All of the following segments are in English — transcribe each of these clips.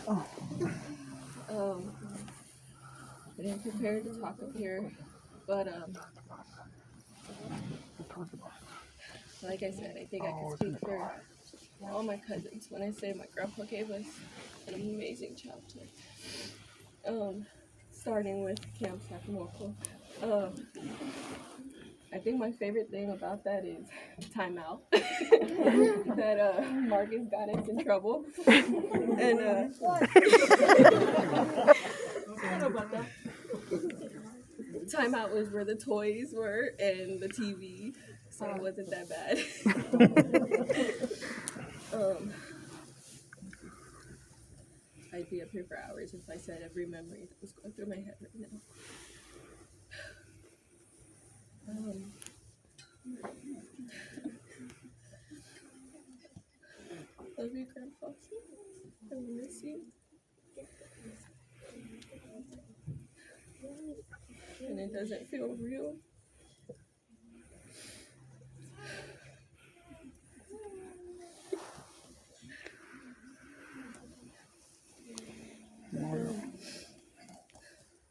I didn't prepare to talk up here, but like I said, I think I can speak for all my cousins when I say my grandpa gave us an amazing childhood. Starting with Camp Sacramento. I think my favorite thing about that is timeout. That Marcus got us in trouble. And I don't know about that. Timeout was where the toys were and the TV, so it wasn't that bad. I'd be up here for hours if I said every memory that was going through my head right now. Love you, Grandpa. I miss you. And it doesn't feel real.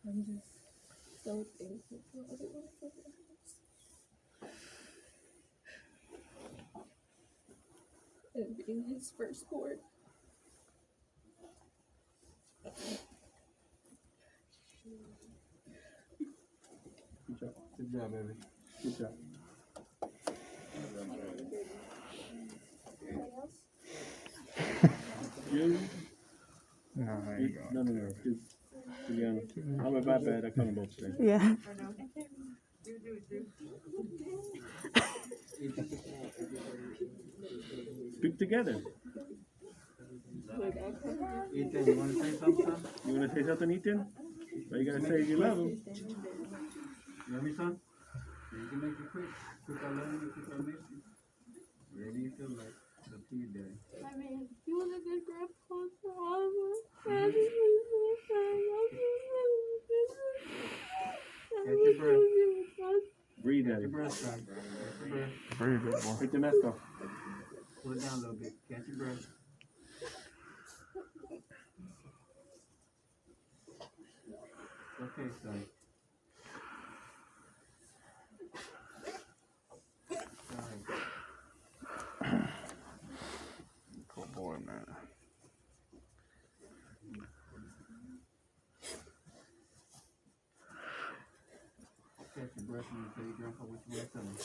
I'm just so thankful for everyone for their lives. And being his firstborn. Good job, baby. Good job. You? No. Too young. I'm about bad. I come both things. Yeah. Speak together. Ethan, you want to say something? You want to say something, Ethan? But you got to say you love him. You hear me, son? You can make it quick. Quick, I love you. Quick, I miss you. Whatever you feel like. It's up to you, Daddy. I mean, you want a good grandpa for all of us. Catch your breath. Breathe, Catch Daddy. your breath, son. Catch your breath. Very good boy. Take the mask off. Pull it down a little bit. Catch your breath. Okay, son. Good boy, man. Catch your breath and you tell your grandpa what you want to tell him.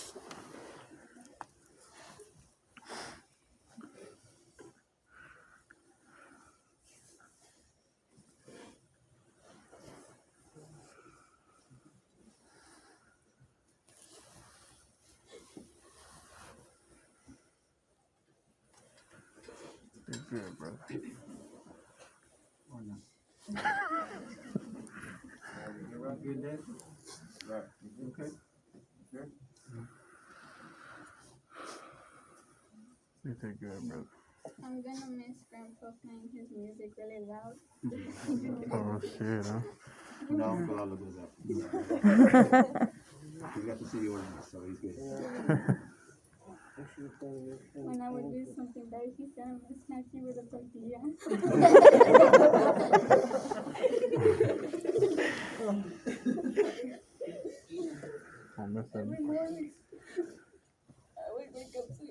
You're good, brother. Or not. You good, Dad? Right. You okay? Sure? You did good, brother. I'm gonna miss Grandpa playing his music really loud. Oh, shit, huh? No, I'm for all of that. He got to see you on this, so he's good. When I would do something bad, he said I'm gonna smack you with a tortilla. I'll miss him. Every morning, I would wake up to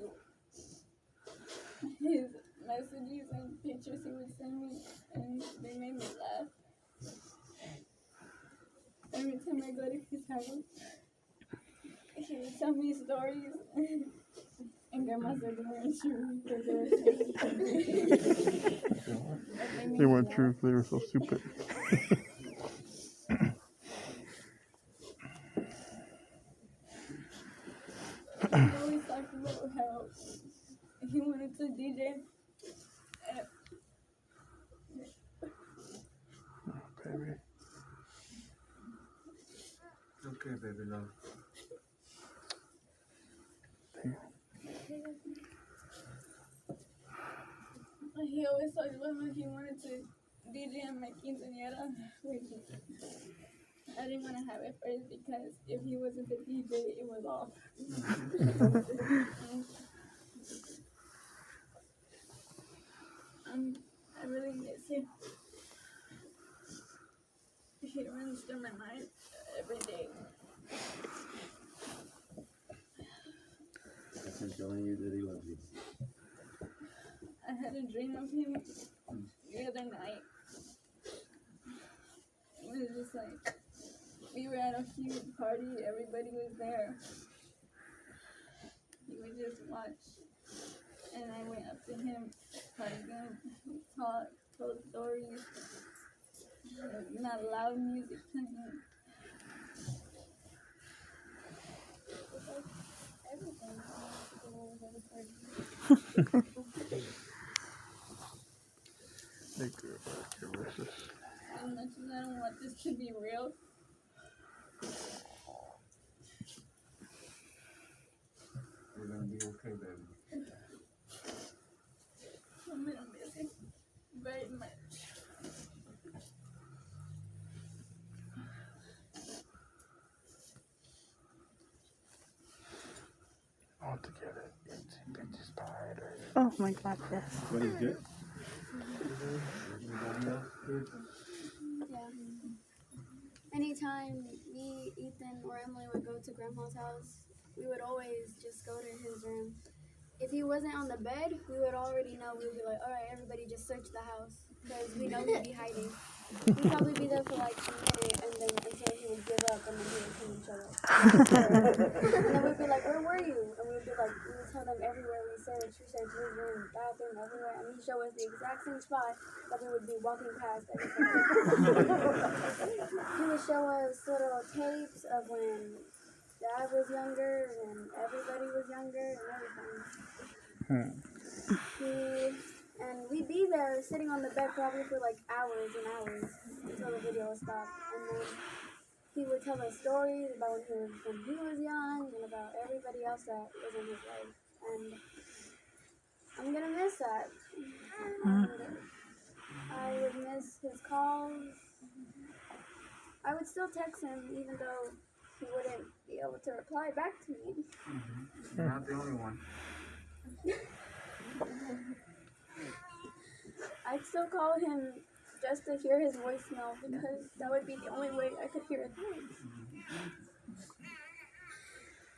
his messages and pictures he would send me, and they made me laugh. Every time I go to his house, he would tell me stories. And Grandma said they weren't true because they were so stupid. They weren't true, they were so stupid. He always talked about how he wanted to DJ. Baby. Okay, baby love. He always talked about how he wanted to DJ and make quinceañera, which I didn't want to have it first because if he wasn't the DJ, it was off. I really miss him. He runs through my mind every day. That's him telling you that he loves you. I had a dream of him the other night. It was just like, we were at a huge party, everybody was there. He would just watch. And I went up to him, hugged him, we talked, told stories. Not loud music playing. Everything. Thank you. Delicious. As much as I don't want this to be real, We're gonna be okay, baby. I'm gonna miss him very much. All together. It's spider. Oh my God, yes. What is good? Everybody else good? Yeah. Anytime me, Ethan, or Emily would go to Grandma's house, we would always just go to his room. If he wasn't on the bed, we would already know. We would be like, all right, everybody just search the house. Because we know he'd be hiding. We'd probably be there for like a minute, and then until he would give up, and then he would come and show us. And then we'd be like, where were you? And we would be like, we would tell them everywhere we searched. We searched his room, bathroom, everywhere. And he'd show us the exact same spot that we would be walking past every time. He would show us little tapes of when Dad was younger and everybody was younger and everything. And we'd be there sitting on the bed probably for like hours and hours until the video would stop. And then he would tell us stories about when he was young and about everybody else that was in his life. And I'm gonna miss that. And I would miss his calls. I would still text him even though he wouldn't be able to reply back to me. You're not the only one. I'd still call him just to hear his voicemail because that would be the only way I could hear his voice.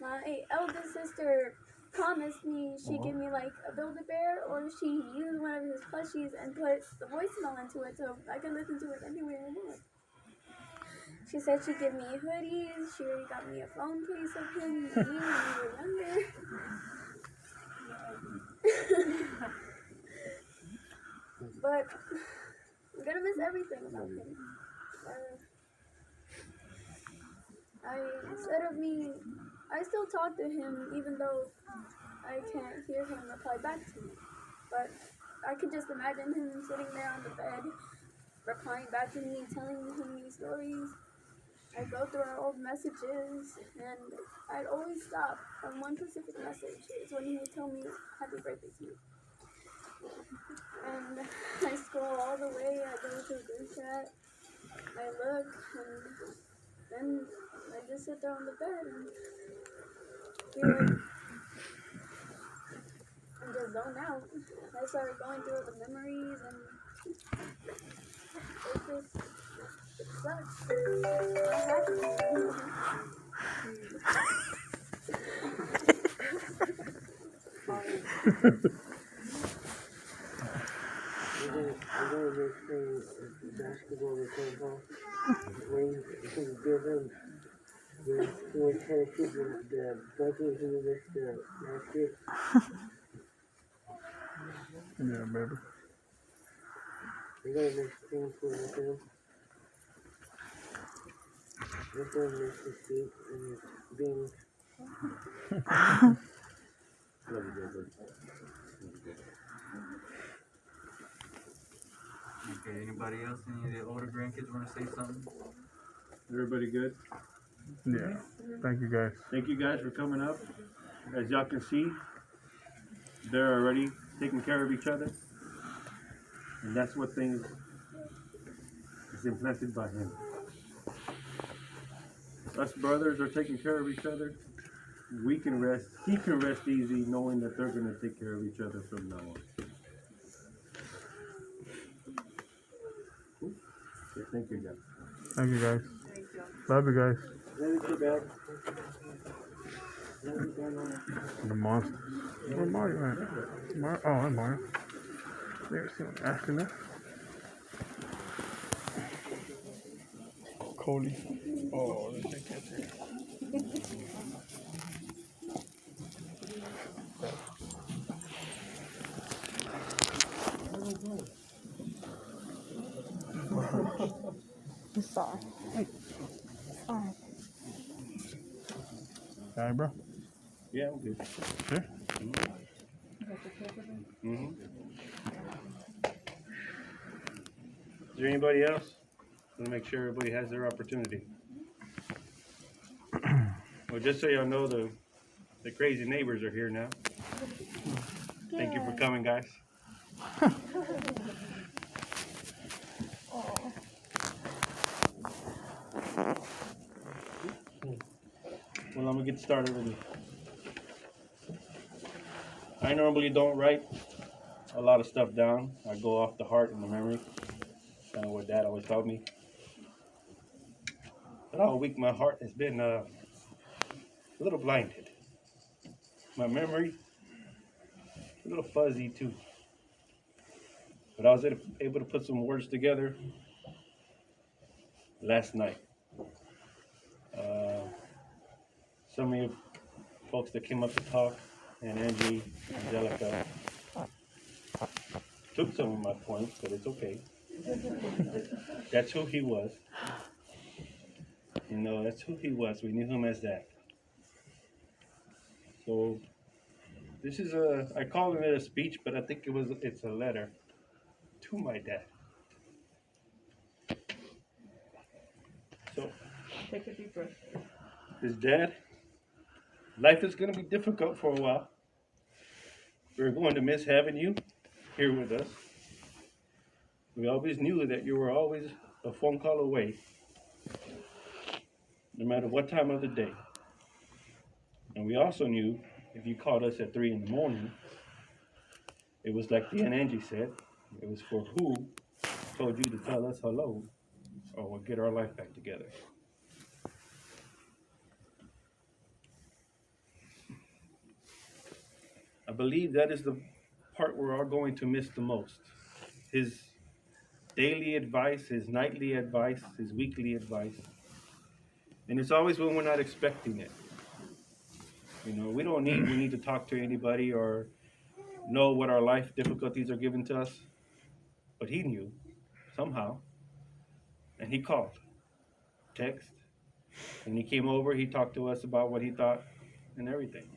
My eldest sister promised me she'd give me like a Build-A-Bear or she'd use one of his plushies and put the voicemail into it so I could listen to it anywhere I want. She said she'd give me hoodies, she already got me a phone case of him when we were younger. But I'm gonna miss everything about him. I still talk to him even though I can't hear him reply back to me. But I could just imagine him sitting there on the bed, replying back to me, telling me stories. I'd go through our old messages, and I'd always stop on one specific message. It's when he would tell me happy birthday to me. And I scroll all the way, I go to the group chat, I look, and then I just sit there on the bed and just zone out. I started going through the memories, and it sucks. I'm happy. I'm going to make basketball with football. When you give him the kind of shoot the buckets in the basket. Yeah, baby. I'm going to make things with him. I'm going to make the soup and his beans. Love you, baby. Okay, anybody else? Any of the older grandkids want to say something? Everybody good? Yeah. Thank you guys. Thank you guys for coming up. As y'all can see, they're already taking care of each other. And that's what things is implanted by him. Us brothers are taking care of each other. We can rest, he can rest easy knowing that they're going to take care of each other from now on. Okay, thank you, guys. Thank you, guys. Love you guys. Let me get back. Let me get back. The monsters. Where Mario at? Mario? Oh, I'm Mario. There's someone asking us. Cody. Oh, let's take that there. Sorry. Sorry. All right, bro. Yeah, I'm good. Sure. Mm-hmm. Is there anybody else? I want to make sure everybody has their opportunity. Well, just so y'all know, the crazy neighbors are here now. Thank you for coming, guys. Well, I'm gonna get started with it. I normally don't write a lot of stuff down. I go off the heart and the memory. Kind of what Dad always taught me. But all week my heart has been a little blinded. My memory a little fuzzy too. But I was able to put some words together last night. Some of you folks that came up to talk, and Angie, Angelica, took some of my points, but it's okay. That's who he was. You know, that's who he was. We knew him as that. So this is I called it a speech, but I think it's a letter to my dad. So, Take a deep breath. his dad, life is going to be difficult for a while. We're going to miss having you here with us. We always knew that you were always a phone call away, no matter what time of the day. And we also knew if you called us at 3 in the morning, it was like the Aunt Angie said, it was for who told you to tell us hello or we'll get our life back together. I believe that is the part we're all going to miss the most. His daily advice, his nightly advice, his weekly advice. And it's always when we're not expecting it. You know, we need to talk to anybody or know what our life difficulties are given to us. But he knew somehow. And he called, text. When he came over, he talked to us about what he thought and everything.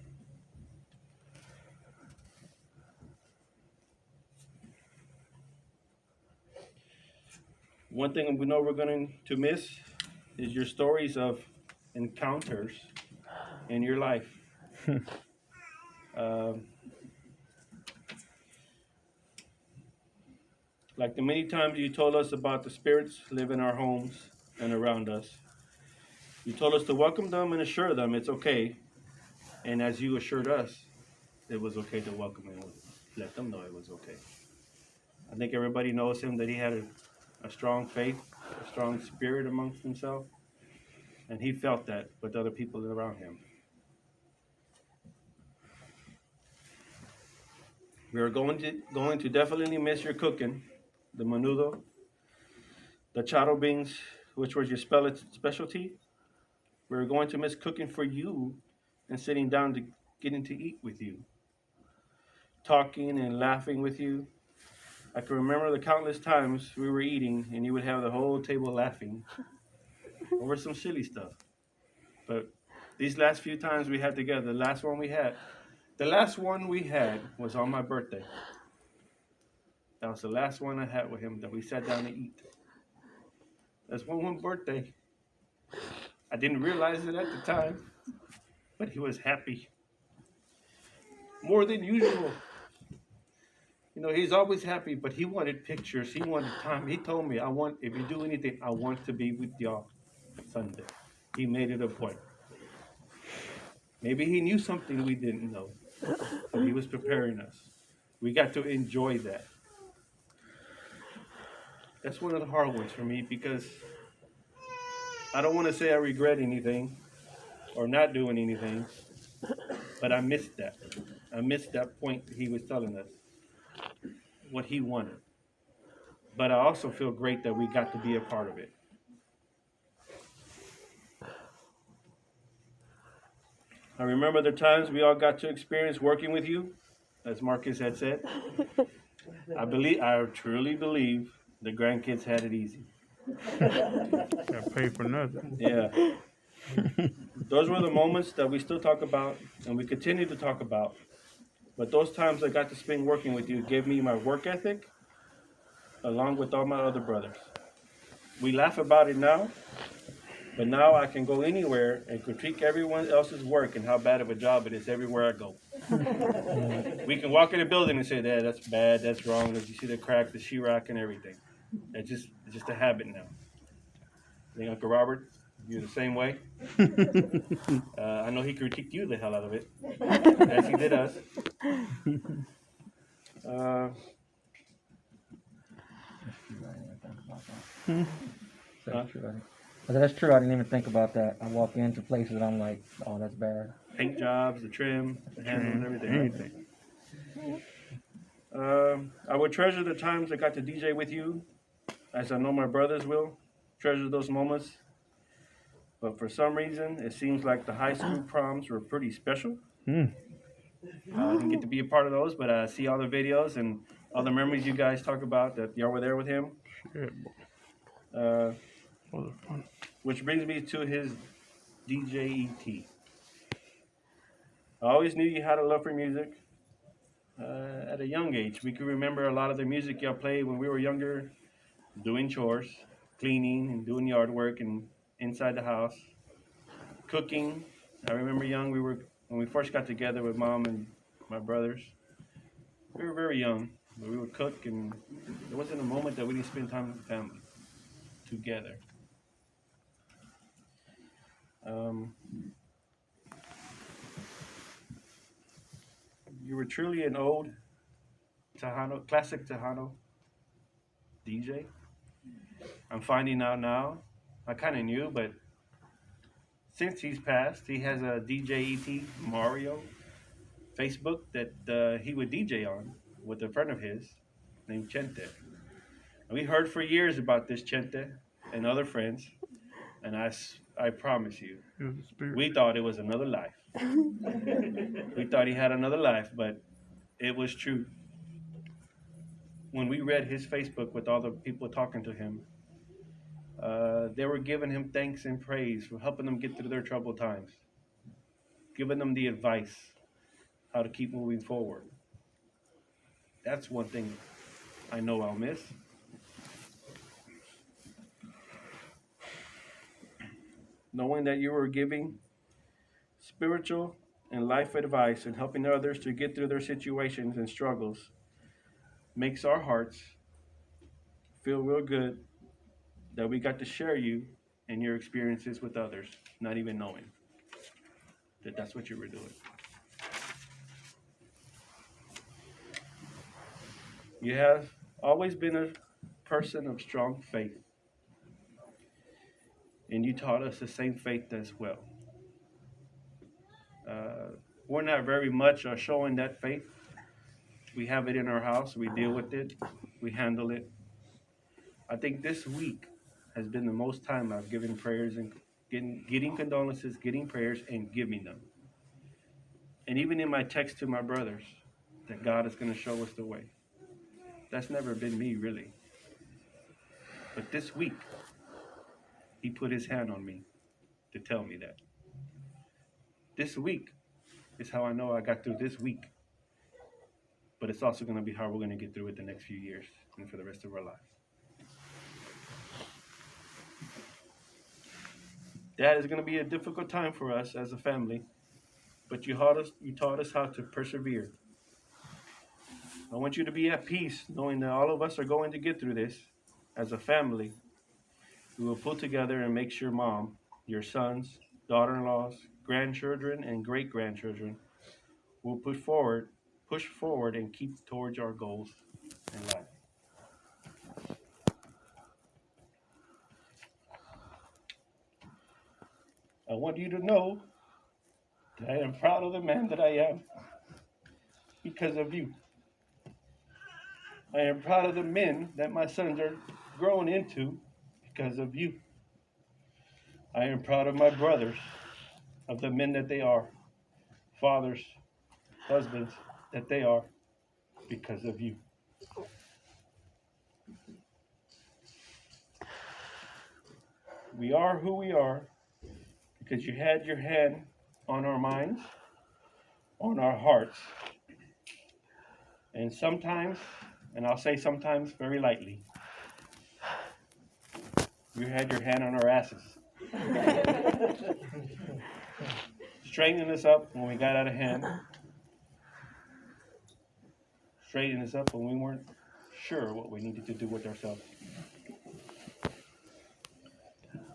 One thing we know we're going to miss is your stories of encounters in your life. Like the many times you told us about the spirits live in our homes and around us. You told us to welcome them and assure them it's okay. And as you assured us, it was okay to welcome and let them know it was okay. I think everybody knows him, that he had a strong faith, a strong spirit amongst himself. And he felt that with other people around him. We are going to definitely miss your cooking, the menudo, the charo beans, which was your specialty. We're going to miss cooking for you and sitting down to getting to eat with you, talking and laughing with you. I can remember the countless times we were eating and you would have the whole table laughing over some silly stuff. But these last few times we had together, the last one we had was on my birthday. That was the last one I had with him that we sat down to eat. That's one birthday. I didn't realize it at the time, but he was happy. More than usual. You know, he's always happy, but he wanted pictures. He wanted time. He told me, if you do anything, I want to be with y'all Sunday. He made it a point. Maybe he knew something we didn't know, but he was preparing us. We got to enjoy that. That's one of the hard ones for me because I don't want to say I regret anything or not doing anything, but I missed that. I missed that point he was telling us what he wanted. But I also feel great that we got to be a part of it. I remember the times we all got to experience working with you, as Marcus had said. I truly believe the grandkids had it easy. Got paid for nothing. Yeah. Those were the moments that we still talk about and we continue to talk about. But those times I got to spend working with you gave me my work ethic along with all my other brothers. We laugh about it now, but now I can go anywhere and critique everyone else's work and how bad of a job it is everywhere I go. We can walk in a building and say, that's bad, that's wrong, did you see the crack, the sheetrock and everything. It's just a habit now. I think Uncle Robert, you're the same way. I know he critiqued you the hell out of it, as he did us. That's true. I said, that's true. I didn't even think about that. I walk into places and I'm like, oh, that's bad. Paint jobs, the trim, the handle, and everything. Anything. I would treasure the times I got to DJ with you, as I know my brothers will. Treasure those moments. But for some reason, it seems like the high school proms were pretty special. I didn't get to be a part of those, but I see all the videos and all the memories you guys talk about that y'all were there with him. Shit. Which brings me to his DJ ET. I always knew you had a love for music. At a young age, we can remember a lot of the music y'all played when we were younger, doing chores, cleaning and doing yard work and inside the house, cooking. I remember when we first got together with Mom and my brothers. We were very young, but we would cook, and there wasn't a moment that we didn't spend time with the family together. You were truly an old classic Tejano DJ. I'm finding out now. I kind of knew, but since he's passed, he has a DJ ET Mario Facebook that he would DJ on with a friend of his named Chente. And we heard for years about this Chente and other friends, and I promise you, we thought it was another life. We thought he had another life, but it was true. When we read his Facebook with all the people talking to him, they were giving him thanks and praise for helping them get through their troubled times, giving them the advice how to keep moving forward. That's one thing I know I'll miss. Knowing that you were giving spiritual and life advice and helping others to get through their situations and struggles makes our hearts feel real good that we got to share you and your experiences with others, not even knowing that that's what you were doing. You have always been a person of strong faith, and you taught us the same faith as well. We're not very much showing that faith. We have it in our house. We deal with it. We handle it. I think this week has been the most time I've given prayers and getting condolences, getting prayers, and giving them. And even in my text to my brothers, that God is going to show us the way. That's never been me, really. But this week, he put his hand on me to tell me that. This week is how I know I got through this week. But it's also going to be how we're going to get through it the next few years and for the rest of our lives. Dad, is going to be a difficult time for us as a family, but you taught us how to persevere. I want you to be at peace, knowing that all of us are going to get through this as a family. We will pull together and make sure Mom, your sons, daughter-in-laws, grandchildren, and great-grandchildren will push forward, and keep towards our goals in life. I want you to know that I am proud of the man that I am because of you. I am proud of the men that my sons are growing into because of you. I am proud of my brothers, of the men that they are, fathers, husbands that they are because of you. We are who we are because you had your hand on our minds, on our hearts, and sometimes, and I'll say sometimes very lightly, you had your hand on our asses. Straightening us up when we got out of hand, straightening us up when we weren't sure what we needed to do with ourselves.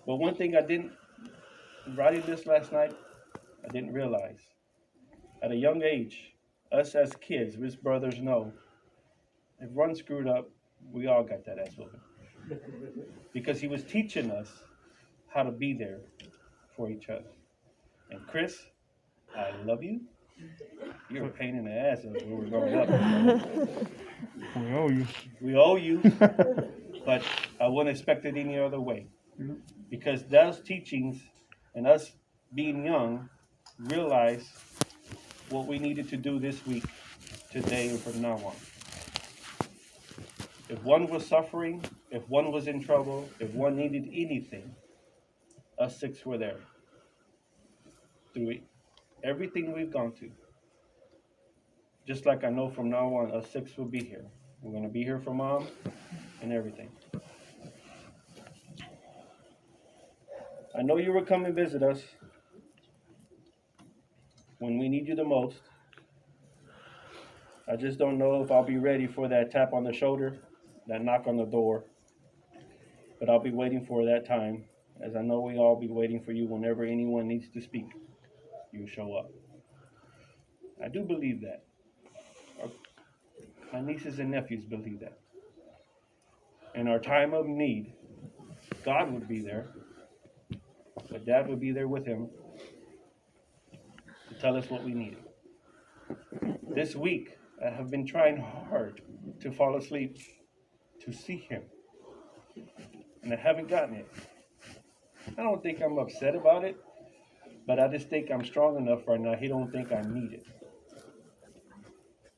But one thing I didn't, writing this last night, I didn't realize. At a young age, us as kids, us brothers know, if one screwed up, we all got that ass whooping. Because he was teaching us how to be there for each other. And Chris, I love you. You're a pain in the ass when we were growing up. We owe you. We owe you, but I wouldn't expect it any other way. Because those teachings and us being young realized what we needed to do this week, today, and from now on. If one was suffering, if one was in trouble, if one needed anything, us six were there. Through everything we've gone to. Just like I know from now on, us six will be here. We're going to be here for Mom and everything. I know you will come and visit us when we need you the most. I just don't know if I'll be ready for that tap on the shoulder, that knock on the door. But I'll be waiting for that time, as I know we all be waiting for you whenever anyone needs to speak. You show up. I do believe that. My nieces and nephews believe that. In our time of need, God would be there, but Dad would be there with him to tell us what we needed. This week, I have been trying hard to fall asleep to see him, and I haven't gotten it. I don't think I'm upset about it, but I just think I'm strong enough right now. He don't think I need it.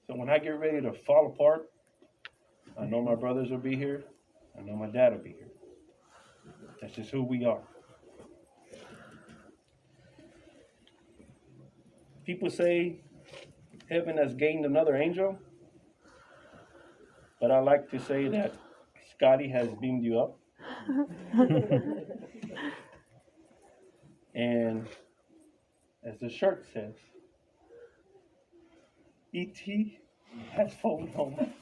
So when I get ready to fall apart, I know my brothers will be here. I know my dad will be here. That's just who we are. People say heaven has gained another angel, but I like to say that Scotty has beamed you up. And as the shirt says, E.T. has phone home.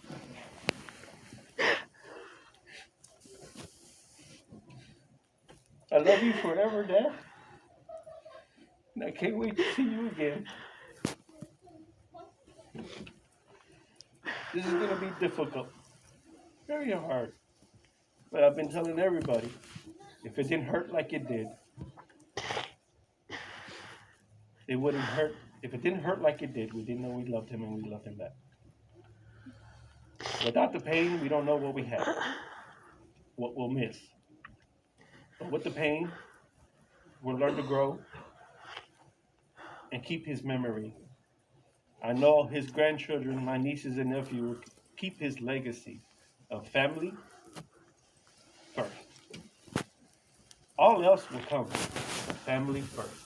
I love you forever, Dad. And I can't wait to see you again. This is going to be difficult. Very hard. But I've been telling everybody, if it didn't hurt like it did, it wouldn't hurt. If it didn't hurt like it did, we didn't know we loved him and we loved him back. Without the pain, we don't know what we have, what we'll miss. But with the pain, we'll learn to grow and keep his memory. I know his grandchildren, my nieces and nephews, will keep his legacy of family first. All else will come. Family first.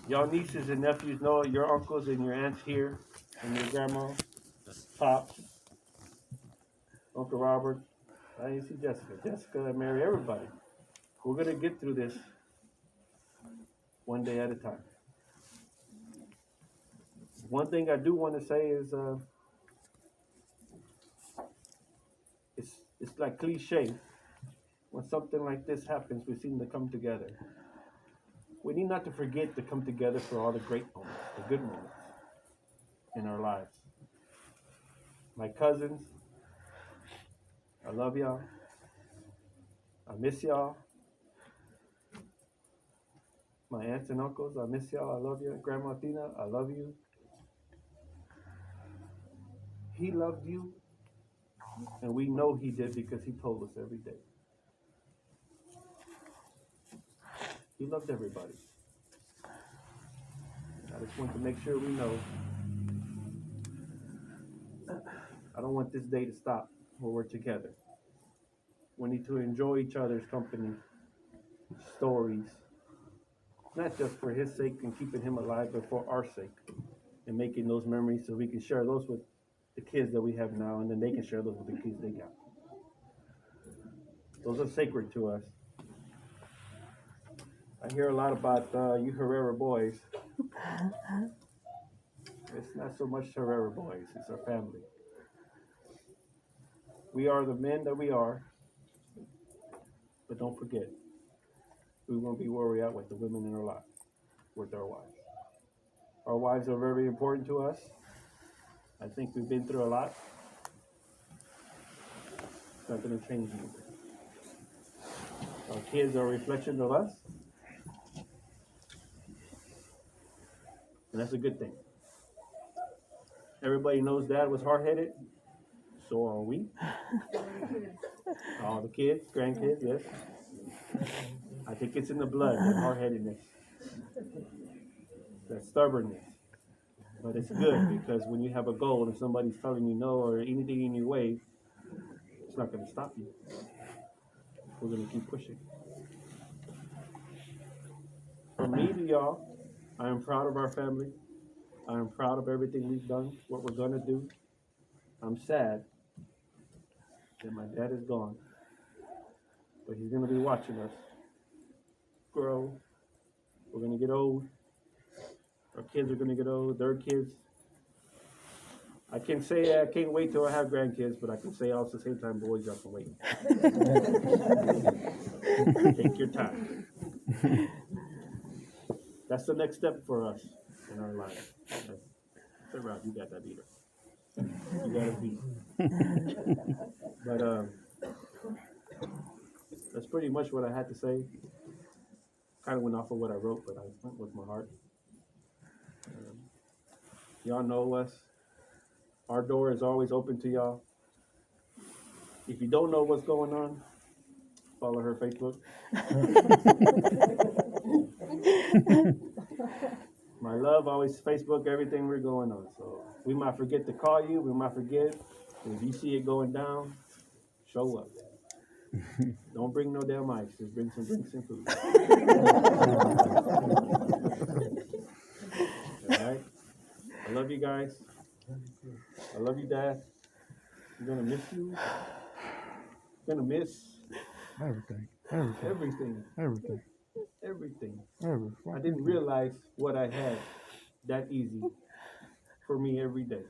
Y'all nieces and nephews know your uncles and your aunts here, and your grandma, pops, Uncle Robert. I didn't see Jessica. Jessica and Mary, everybody. We're going to get through this one day at a time. One thing I do want to say is it's like cliche. When something like this happens, we seem to come together. We need not to forget to come together for all the great moments, the good moments in our lives. My cousins, I love y'all. I miss y'all. my aunts and uncles, I miss y'all. I love you. Grandma Tina, I love you. He loved you, and we know he did because he told us every day. He loved everybody. I just want to make sure we know. I don't want this day to stop when we're together. We need to enjoy each other's company, stories, not just for his sake and keeping him alive, but for our sake and making those memories so we can share those with the kids that we have now, and then they can share those with the kids they got. Those are sacred to us. I hear a lot about you Herrera boys. It's not so much Herrera boys, it's our family. We are the men that we are, but don't forget, we won't be where we're at with the women in our life, with our wives. Our wives are very important to us. I think we've been through a lot. It's not going to change anything. Our kids are a reflection of us, and that's a good thing. Everybody knows Dad was hard-headed. So are we. All the kids, grandkids, yes. I think it's in the blood, that hard-headedness, that stubbornness. But it's good because when you have a goal and somebody's telling you no or anything in your way, it's not going to stop you. We're going to keep pushing. From me to y'all, I am proud of our family. I am proud of everything we've done, what we're going to do. I'm sad that my dad is gone, but he's going to be watching us grow. We're going to get old. Our kids are going to get old. Their kids. I can say I can't wait till I have grandkids, but I can say also at the same time, boys, y'all can wait. Take your time. That's the next step for us in our life. Say, Rob, you got that beater. You got a beat. But that's pretty much what I had to say. Kind of went off of what I wrote, but I went with my heart. Y'all know us. Our door is always open to y'all. If you don't know what's going on, follow her Facebook. My love, always Facebook everything we're going on. So we might forget to call you. We might forget. If you see it going down, show up. Don't bring no damn ice. Just bring some drinks and food. All right? I love you guys. I love you, Dad. I'm going to miss you. I'm going to miss Everything. everything. I didn't realize what I had that easy for me every day.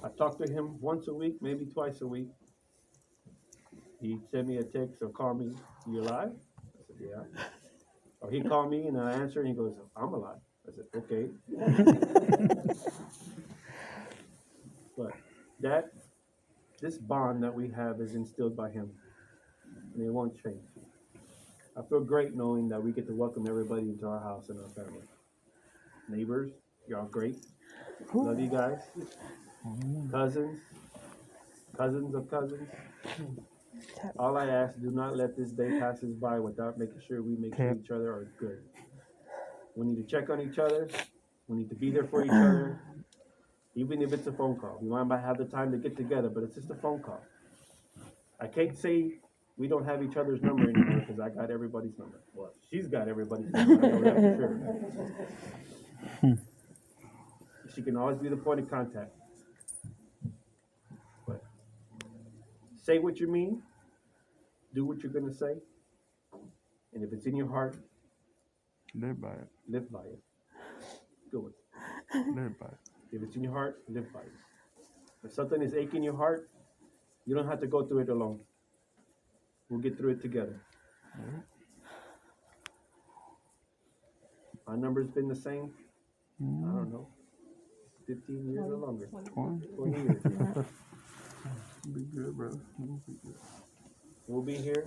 I talk to him once a week, maybe twice a week. He sent me a text or call me, "You alive?" I said, "Yeah." Or he called me and I answer and he goes, "I'm alive." I said, "Okay." But this bond that we have is instilled by him, and it won't change. I feel great knowing that we get to welcome everybody into our house and our family. Neighbors, y'all great. Love you guys. Cousins of cousins. All I ask, do not let this day pass us by without making sure we make sure each other are good. We need to check on each other. We need to be there for each other. Even if it's a phone call. We might not have the time to get together, but it's just a phone call. I can't say we don't have each other's number anymore because I got everybody's number. Well, she's got everybody's number. I know that for sure. She can always be the point of contact. But say what you mean. Do what you're going to say. And if it's in your heart, Live by it. live by it. Do it. Live by it. If it's in your heart, live by it. If something is aching your heart, you don't have to go through it alone. We'll get through it together. My number's been the same, I don't know, 15 years or longer. 20 years. Be good, brother. We'll be here.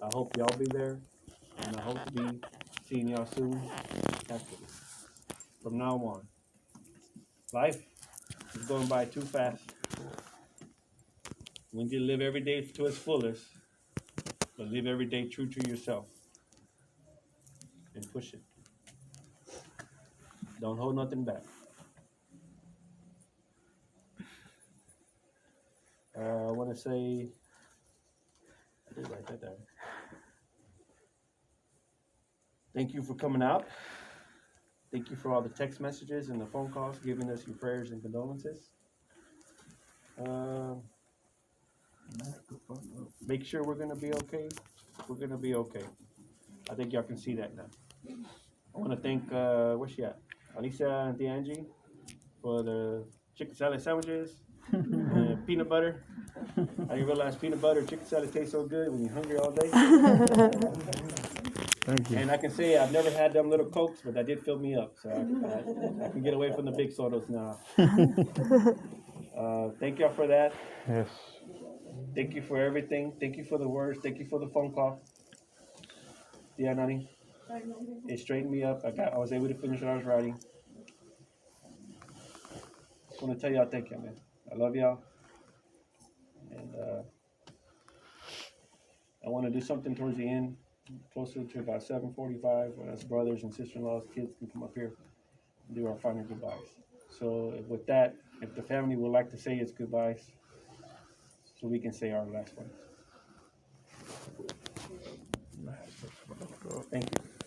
I hope y'all be there. And I hope to be seeing y'all soon. From now on, life is going by too fast. We need to live every day to its fullest, but live every day true to yourself and push it. Don't hold nothing back. I want to say, I did write that down. Thank you for coming out. Thank you for all the text messages and the phone calls, giving us your prayers and condolences. Make sure we're going to be okay. We're going to be okay. I think y'all can see that now. I want to thank, where's she at? Alicia and Angie for the chicken salad sandwiches and peanut butter. I didn't realize peanut butter and chicken salad taste so good when you're hungry all day. Thank you. And I can say I've never had them little Cokes, but that did fill me up. So I can get away from the big sodas now. Thank y'all for that. Yes. Thank you for everything. Thank you for the words. Thank you for the phone call. Yeah, Nani. It straightened me up. I was able to finish what I was writing. I want to tell y'all thank y'all, man. I love y'all. And I want to do something towards the end, closer to about 7:45, when us brothers and sister-in-laws, kids can come up here and do our final goodbyes. So with that, if the family would like to say its goodbyes, so we can say our last ones. Thank you.